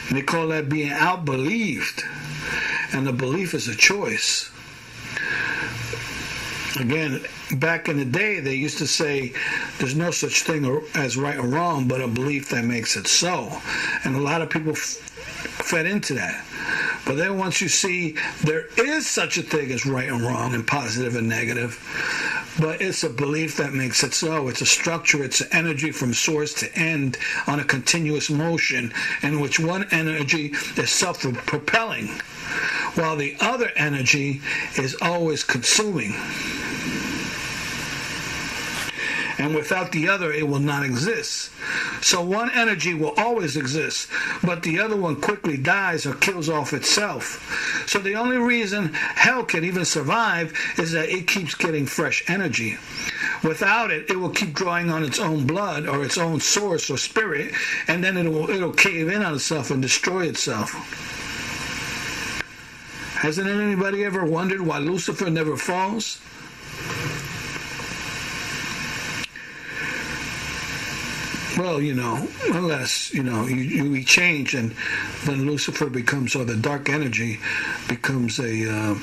And they call that being out-believed. And the belief is a choice. Again, back in the day, they used to say there's no such thing as right or wrong, but a belief that makes it so. And a lot of people fed into that. But then once you see there is such a thing as right and wrong and positive and negative, but it's a belief that makes it so. It's a structure, it's an energy from source to end on a continuous motion in which one energy is self-propelling, while the other energy is always consuming. And without the other, it will not exist. So one energy will always exist, but the other one quickly dies or kills off itself. So the only reason hell can even survive is that it keeps getting fresh energy. Without it, it will keep drawing on its own blood or its own source or spirit, and then it'll cave in on itself and destroy itself. Hasn't anybody ever wondered why Lucifer never falls? Well, unless, we change and then Lucifer becomes, or the dark energy becomes a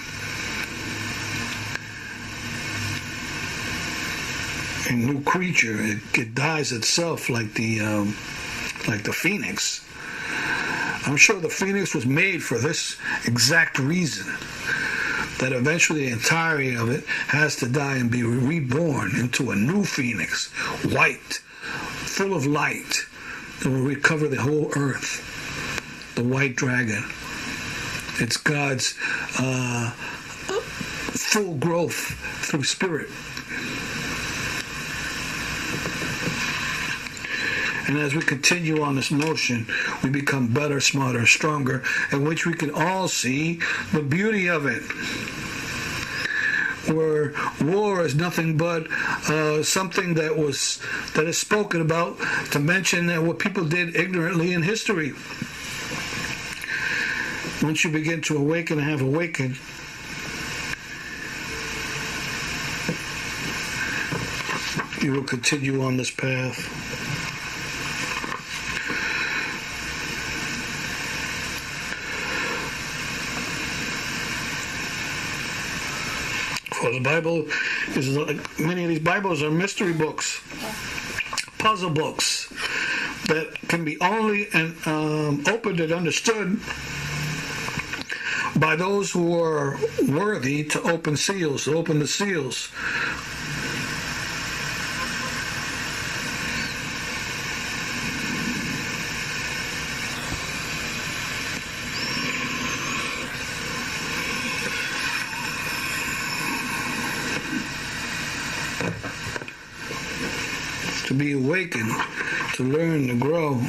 new creature. It dies itself like the phoenix. I'm sure the phoenix was made for this exact reason, that eventually the entirety of it has to die and be reborn into a new phoenix, white, full of light, that will recover the whole earth. The white dragon. It's God's full growth through spirit. And as we continue on this motion, we become better, smarter, stronger, in which we can all see the beauty of it. Where war is nothing but something that is spoken about to mention that what people did ignorantly in history. Once you begin to awaken and have awakened, you will continue on this path. For the Bible is like, many of these Bibles are mystery books, puzzle books that can be only opened and understood by those who are worthy to open seals, to open the seals. To be awakened, to learn, to grow,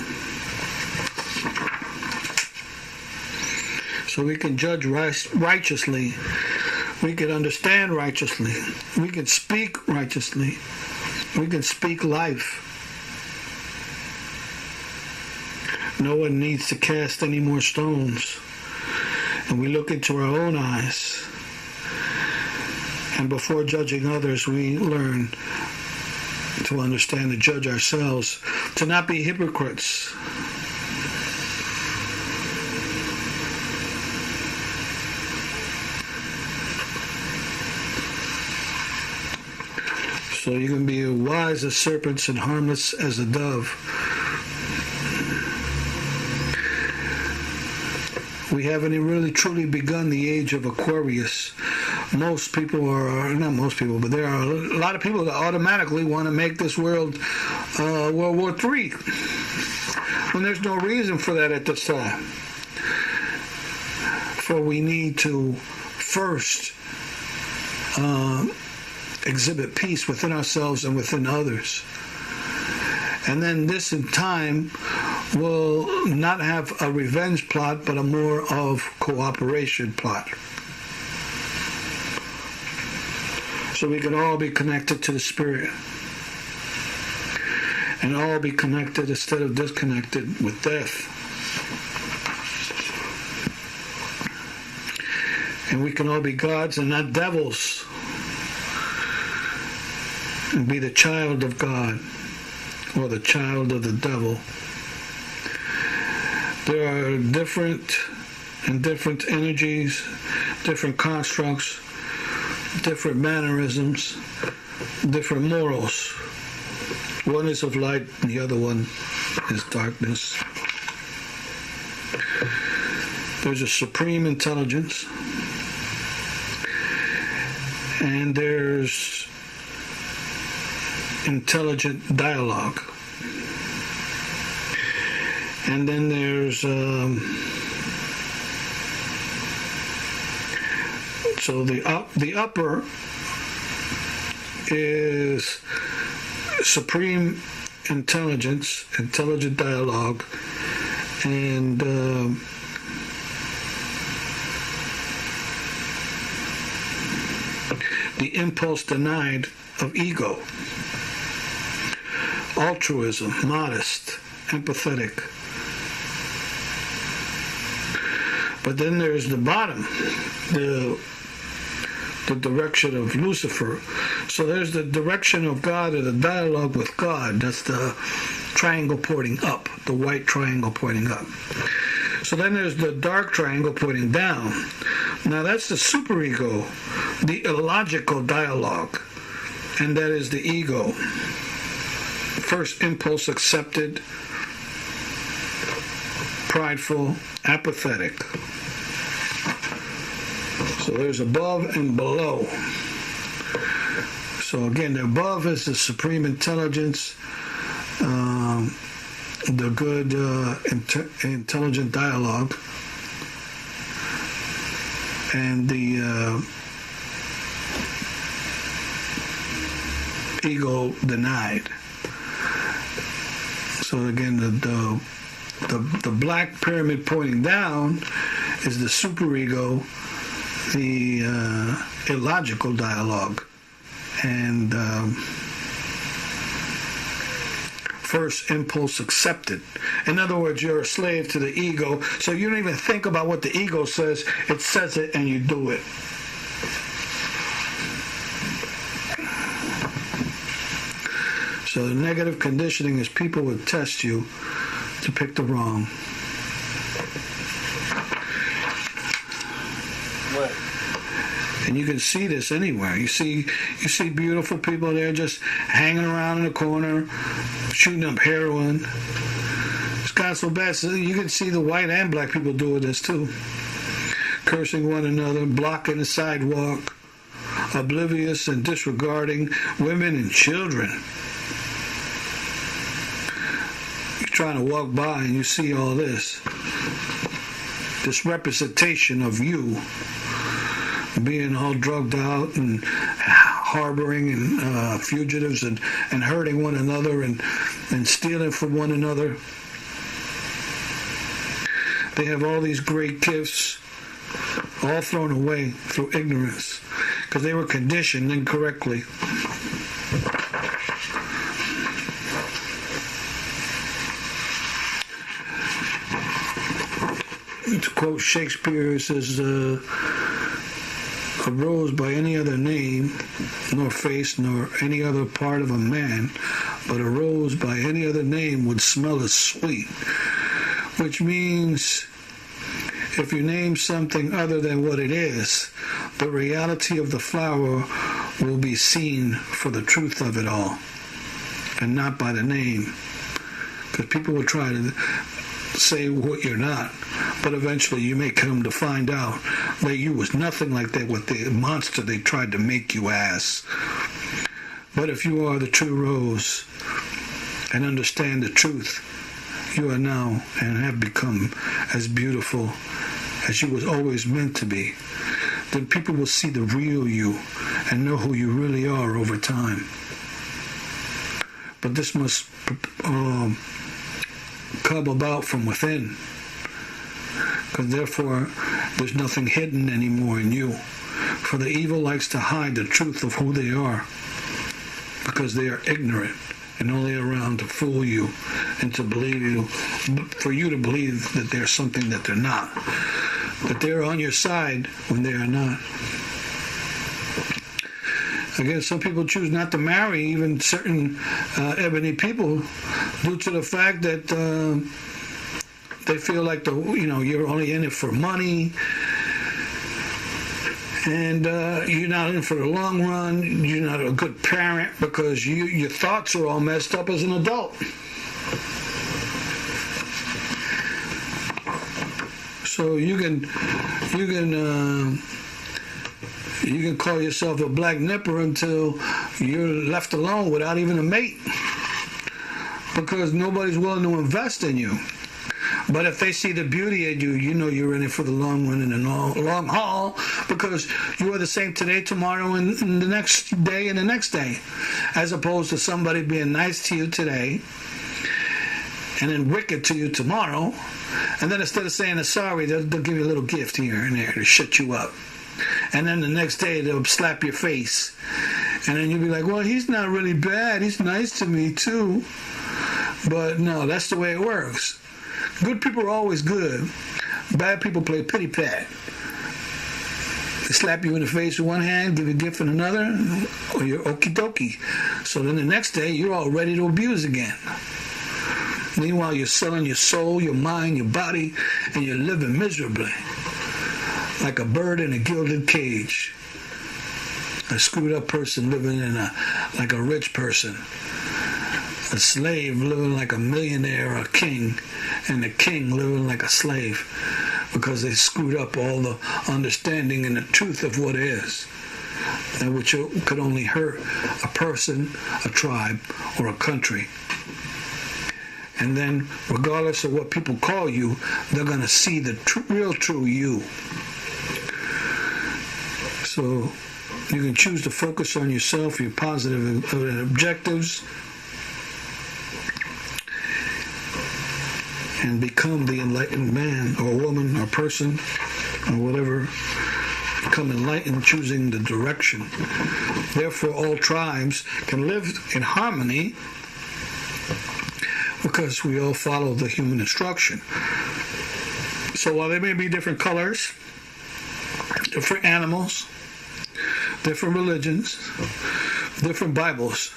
so we can judge righteously, we can understand righteously, we can speak righteously, we can speak life. No one needs to cast any more stones, and we look into our own eyes, and before judging others, we learn to understand, to judge ourselves, to not be hypocrites. So you can be wise as serpents and harmless as a dove. We haven't really truly begun the age of Aquarius. Most people are, not most people, but there are a lot of people that automatically want to make this world World War III. When there's no reason for that at this time. For we need to first exhibit peace within ourselves and within others. And then this in time will not have a revenge plot, but a more of cooperation plot. So we can all be connected to the Spirit. And all be connected instead of disconnected with death. And we can all be gods and not devils. And be the child of God or the child of the devil. There are different energies, different constructs, different mannerisms, different morals. One is of light, and the other one is darkness. There's a supreme intelligence, and there's intelligent dialogue. And then there's so the upper is supreme intelligence, intelligent dialogue, and the impulse denied of ego, altruism, modest, empathetic. But then there's the bottom, the direction of Lucifer. So there's the direction of God, or the dialogue with God. That's the triangle pointing up, the white triangle pointing up. So then there's the dark triangle pointing down. Now that's the superego, the illogical dialogue, and that is the ego. First impulse accepted, prideful, apathetic. So there's above and below. So again, the above is the supreme intelligence, the good intelligent dialogue, and the ego denied. So again, the black pyramid pointing down is the superego, the illogical dialogue, and first impulse accepted. In other words, you're a slave to the ego, so you don't even think about what the ego says. It says it and you do it. So the negative conditioning is people would test you to pick the wrong. What? And you can see this anywhere. You see beautiful people there just hanging around in the corner, shooting up heroin. It's got so bad. So you can see the white and black people doing this too. Cursing one another, blocking the sidewalk, oblivious and disregarding women and children. You're trying to walk by and you see all this representation of you being all drugged out and harboring and fugitives and hurting one another and stealing from one another. They have all these great gifts all thrown away through ignorance because they were conditioned incorrectly. To quote Shakespeare, it says, a rose by any other name, nor face, nor any other part of a man, but a rose by any other name would smell as sweet. Which means, if you name something other than what it is, the reality of the flower will be seen for the truth of it all, and not by the name. Because people will try to say what you're not, but eventually you may come to find out that you was nothing like that with the monster they tried to make you as. But if you are the true rose and understand the truth, you are now and have become as beautiful as you was always meant to be. Then people will see the real you and know who you really are over time. But this must come about from within, because therefore there's nothing hidden anymore in you. For the evil likes to hide the truth of who they are, because they are ignorant and only around to fool you and to believe you, for you to believe that they're something that they're not, that they're on your side when they are not. Again, some people choose not to marry even certain ebony people due to the fact that They feel like you're only in it for money, and you're not in for the long run. You're not a good parent because your thoughts are all messed up as an adult. So you can call yourself a black nipper until you're left alone without even a mate, because nobody's willing to invest in you. But if they see the beauty in you, you know you're in it for the long run and the long haul, because you are the same today, tomorrow, and the next day and the next day, as opposed to somebody being nice to you today and then wicked to you tomorrow, and then instead of saying sorry, they'll give you a little gift here and there to shut you up. And then the next day they'll slap your face, and then you'll be like, well, he's not really bad, he's nice to me too. But no, that's the way it works. Good people are always good. Bad people play pity pat. They slap you in the face with one hand, give you a gift in another, or you're okie dokie. So then the next day you're all ready to abuse again. Meanwhile, you're selling your soul, your mind, your body, and you're living miserably, like a bird in a gilded cage. A screwed up person living like a rich person. A slave living like a millionaire or a king, and the king living like a slave, because they screwed up all the understanding and the truth of what is, and which could only hurt a person, a tribe, or a country. And then, regardless of what people call you, they're going to see the real true you. So you can choose to focus on yourself, your positive objectives, and become the enlightened man or woman or person or whatever. Become enlightened, choosing the direction. Therefore, all tribes can live in harmony because we all follow the human instruction. So while there may be different colors, different animals, different religions, different Bibles,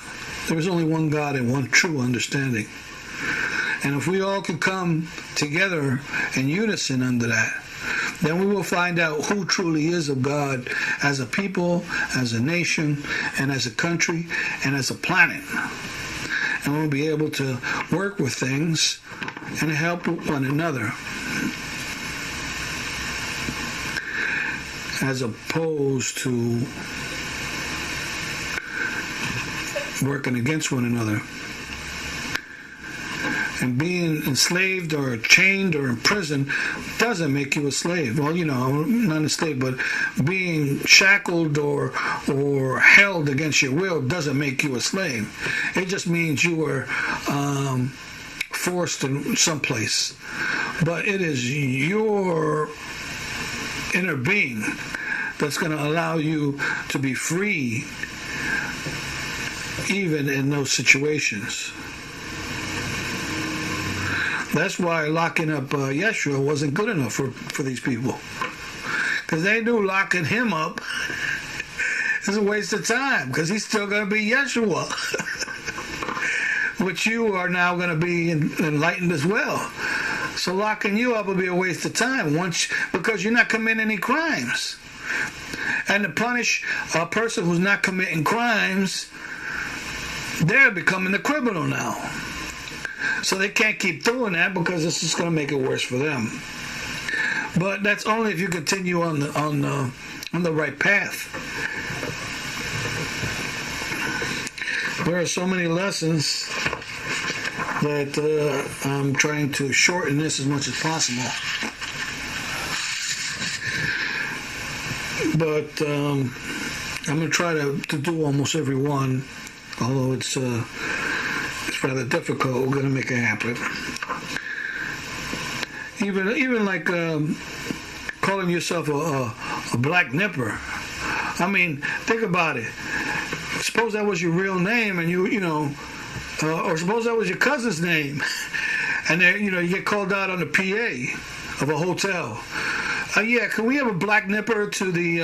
there is only one God and one true understanding. And if we all can come together in unison under that, then we will find out who truly is of God as a people, as a nation, and as a country, and as a planet. And we'll be able to work with things and help one another, as opposed to working against one another. And being enslaved or chained or imprisoned doesn't make you a slave. Well, not a slave, but being shackled or held against your will doesn't make you a slave. It just means you were forced in someplace. But it is your inner being that's going to allow you to be free even in those situations. That's why locking up Yeshua wasn't good enough for these people. Because they knew locking him up is a waste of time, because he's still going to be Yeshua. Which you are now going to be enlightened as well. So locking you up will be a waste of time because you're not committing any crimes. And to punish a person who's not committing crimes, they're becoming the criminal now. So they can't keep doing that, because it's just going to make it worse for them. But that's only if you continue on the right path. There are so many lessons that I'm trying to shorten this as much as possible. But I'm going to try to do almost every one, although it's rather difficult. We're going to make it happen. Even like calling yourself a black nipper. I mean, think about it. Suppose that was your real name, and or suppose that was your cousin's name, and then you get called out on the PA of a hotel. Yeah, can we have a black nipper to the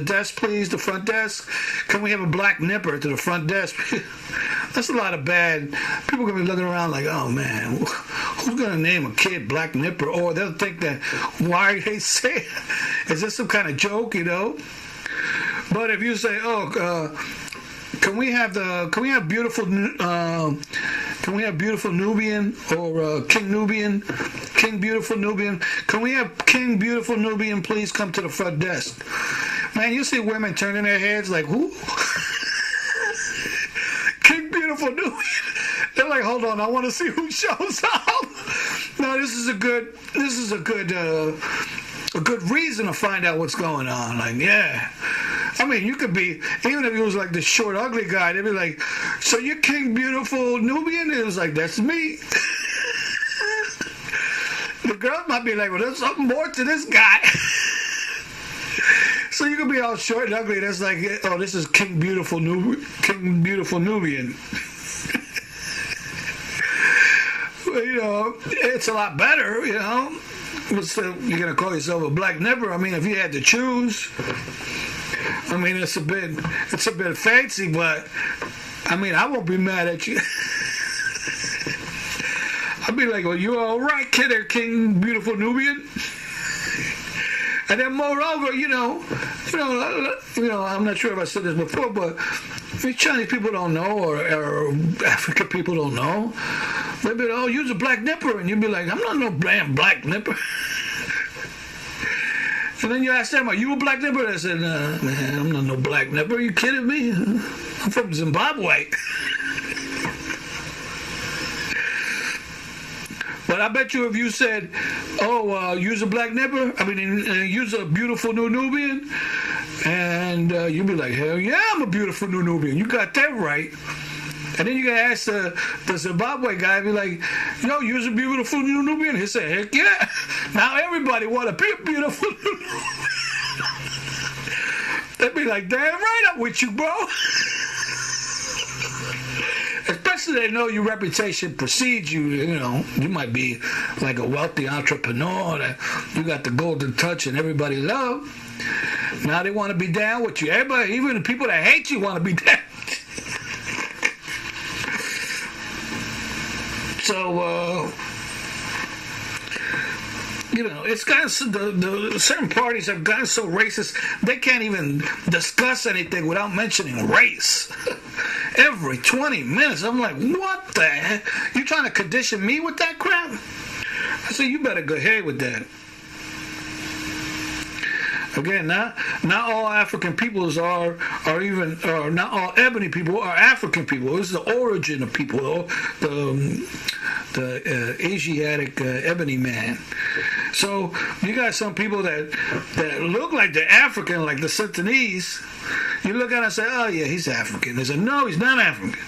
desk, please? The front desk. Can we have a black nipper to the front desk? That's a lot of bad. People are gonna be looking around like, oh man, who's gonna name a kid Black Nipper? Or they'll think that, why they say it? Is this some kind of joke, you know? But if you say, can we have beautiful Nubian or King Beautiful Nubian? Can we have King Beautiful Nubian please come to the front desk? Man, you see women turning their heads like, who? King Beautiful Nubian. They're like, hold on, I want to see who shows up. No, this is a good reason to find out what's going on. Like, yeah. I mean, you could be, even if it was like the short, ugly guy, they'd be like, so you're King Beautiful Nubian? And it was like, that's me. The girl might be like, well, there's something more to this guy. So you could be all short and ugly. That's like, oh, this is King Beautiful Nubian. Well, you know, it's a lot better, you know. You're going to call yourself a Black Nipper? I mean, if you had to choose, I mean, it's a bit fancy, but I mean, I won't be mad at you. I'd be like, well, you all right, kid, there, King Beautiful Nubian? And then moreover, you know, I'm not sure if I said this before, but if Chinese people don't know or African people don't know, they'll be like, oh, you're a Black Nipper, and you'll be like, I'm not no Black Nipper. And then you ask them, are you a Black Nipper? They said, man, I'm not no Black Nipper. Are you kidding me? I'm from Zimbabwe. But I bet you if you said, oh, you're a Black Nipper, I mean, you're a beautiful new Nubian, and you'd be like, hell yeah, I'm a beautiful new Nubian. You got that right. And then you can ask the Zimbabwe guy, be like, yo, you're a beautiful new Nubian? He said, heck yeah. Now everybody want to be a beautiful new Nubian. They'd be like, damn right, I'm with you, bro. Especially they know your reputation precedes you. You know, you might be like a wealthy entrepreneur that you got the golden touch and everybody love. Now they want to be down with you. Everybody, even the people that hate you, want to be down. So, you know, it's gotten the certain parties have gotten so racist they can't even discuss anything without mentioning race. Every 20 minutes, I'm like, what the heck? You trying to condition me with that crap? I said, you better go ahead with that. Again, not all African peoples are not all ebony people are African people. This is the origin of people, the Asiatic ebony man. So you got some people that look like they're African, like the Sudanese. You look at it and say, oh yeah, he's African. They say, no, he's not African.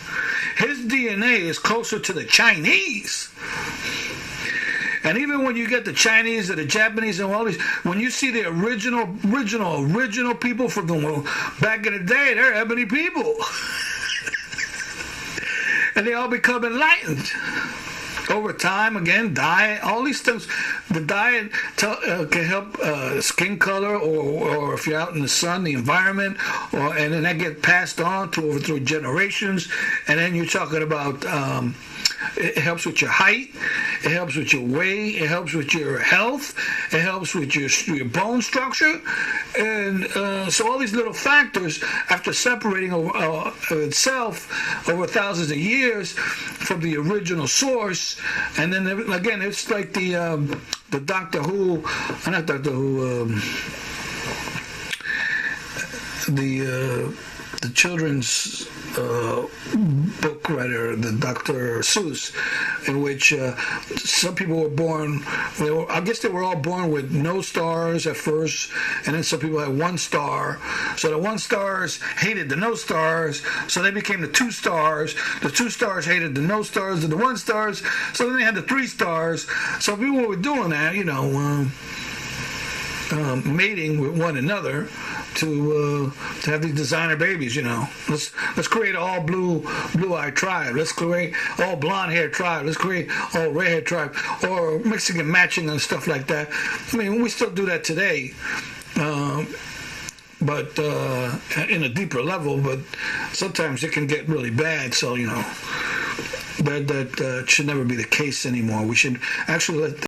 His DNA is closer to the Chinese. And even when you get the Chinese or the Japanese and all these, when you see the original people from the back in the day, they're ebony people. And they all become enlightened. Over time, again, diet, all these things. The diet can help skin color, or if you're out in the sun, the environment, and then that gets passed on through generations. And then you're talking about it helps with your height, it helps with your weight, it helps with your health, it helps with your bone structure, and so all these little factors, after separating itself over thousands of years from the original source, and then again, it's like the Doctor Who, not Doctor Who, the children's book writer, the Dr. Seuss, in which some people were born, I guess they were all born with no stars at first, and then some people had one star. So the one stars hated the no stars, so they became the two stars. The two stars hated the no stars and the one stars, so then they had the three stars. So people were doing that, you know, mating with one another to have these designer babies, you know. Let's create all blue-eyed tribe. Let's create all blonde-haired tribe. Let's create all red-haired tribe, or mixing and matching and stuff like that. I mean, we still do that today, but in a deeper level. But sometimes it can get really bad. So you know, That should never be the case anymore. We should actually let